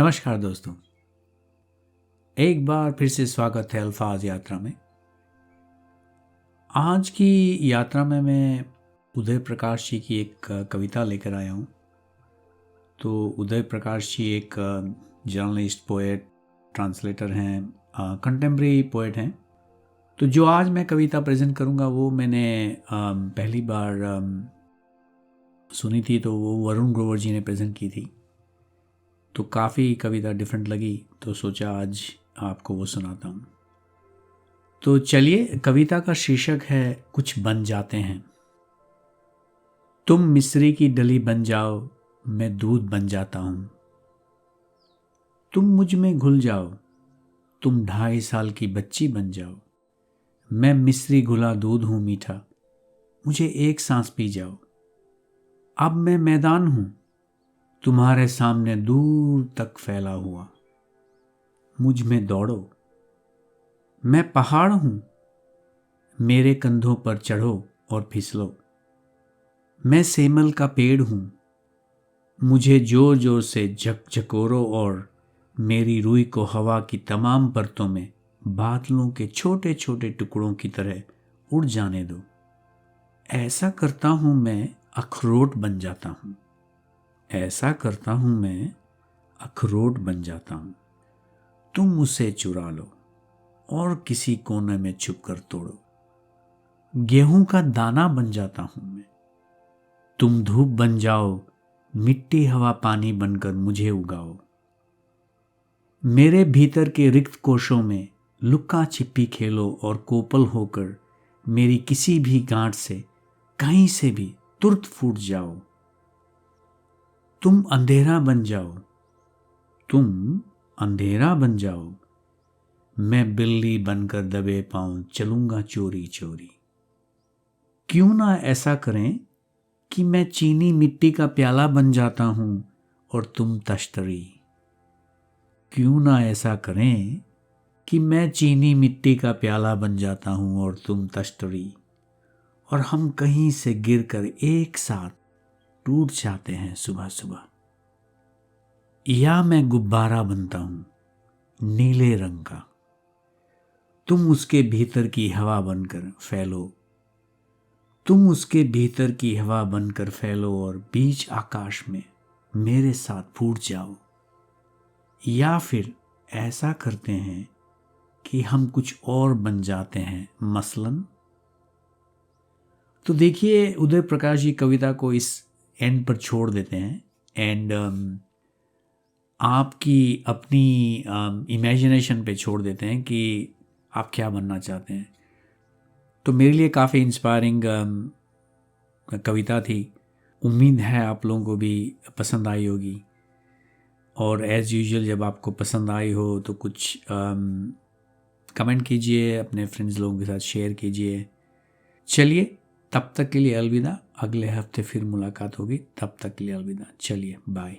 नमस्कार दोस्तों, एक बार फिर से स्वागत है अल्फाज यात्रा में। आज की यात्रा में मैं उदय प्रकाश जी की एक कविता लेकर आया हूँ। तो उदय प्रकाश जी एक जर्नलिस्ट, पोएट, ट्रांसलेटर हैं, कंटेम्प्रेरी पोएट हैं। तो जो आज मैं कविता प्रेजेंट करूँगा वो मैंने पहली बार सुनी थी, तो वो वरुण ग्रोवर जी ने प्रेजेंट की थी। तो काफ़ी कविता डिफरेंट लगी, तो सोचा आज आपको वो सुनाता हूँ। तो चलिए, कविता का शीर्षक है कुछ बन जाते हैं। तुम मिस्री की डली बन जाओ, मैं दूध बन जाता हूँ। तुम मुझ में घुल जाओ, तुम 2.5 साल की बच्ची बन जाओ। मैं मिस्री घुला दूध हूँ मीठा, मुझे एक सांस पी जाओ। अब मैं मैदान हूँ, तुम्हारे सामने दूर तक फैला हुआ। मुझ में दौड़ो। मैं पहाड़ हूँ, मेरे कंधों पर चढ़ो और फिसलो। मैं सेमल का पेड़ हूँ, मुझे जोर जोर से झकझकोरो और मेरी रूई को हवा की तमाम परतों में बादलों के छोटे छोटे टुकड़ों की तरह उड़ जाने दो। ऐसा करता हूँ मैं, अखरोट बन जाता हूँ। ऐसा करता हूँ मैं, अखरोट बन जाता हूँ। तुम उसे चुरा लो और किसी कोने में छुप कर तोड़ो। गेहूं का दाना बन जाता हूं मैं। तुम धूप बन जाओ, मिट्टी हवा पानी बनकर मुझे उगाओ। मेरे भीतर के रिक्त कोशों में लुक्का छिपी खेलो और कोपल होकर मेरी किसी भी गांठ से कहीं से भी तुरंत फूट जाओ। तुम अंधेरा बन जाओ, तुम अंधेरा बन जाओ। मैं बिल्ली बनकर दबे पांव चलूंगा चोरी चोरी। क्यों ना ऐसा करें कि मैं चीनी मिट्टी का प्याला बन जाता हूं और तुम तश्तरी। क्यों ना ऐसा करें कि मैं चीनी मिट्टी का प्याला बन जाता हूं और तुम तश्तरी, और हम कहीं से गिरकर एक साथ टूट जाते हैं सुबह सुबह। या मैं गुब्बारा बनता हूं नीले रंग का, तुम उसके भीतर की हवा बनकर फैलो। तुम उसके भीतर की हवा बनकर फैलो और बीच आकाश में मेरे साथ फूट जाओ। या फिर ऐसा करते हैं कि हम कुछ और बन जाते हैं, मसलन। तो देखिए, उदय प्रकाश जी कविता को इस एंड पर छोड़ देते हैं एंड आपकी अपनी इमेजिनेशन पे छोड़ देते हैं कि आप क्या बनना चाहते हैं। तो मेरे लिए काफ़ी इंस्पायरिंग कविता थी। उम्मीद है आप लोगों को भी पसंद आई होगी, और एज़ यूजुअल जब आपको पसंद आई हो तो कुछ कमेंट कीजिए, अपने फ्रेंड्स लोगों के साथ शेयर कीजिए। चलिए, तब तक के लिए अलविदा। अगले हफ्ते फिर मुलाकात होगी, तब तक के लिए अलविदा। चलिए, बाय।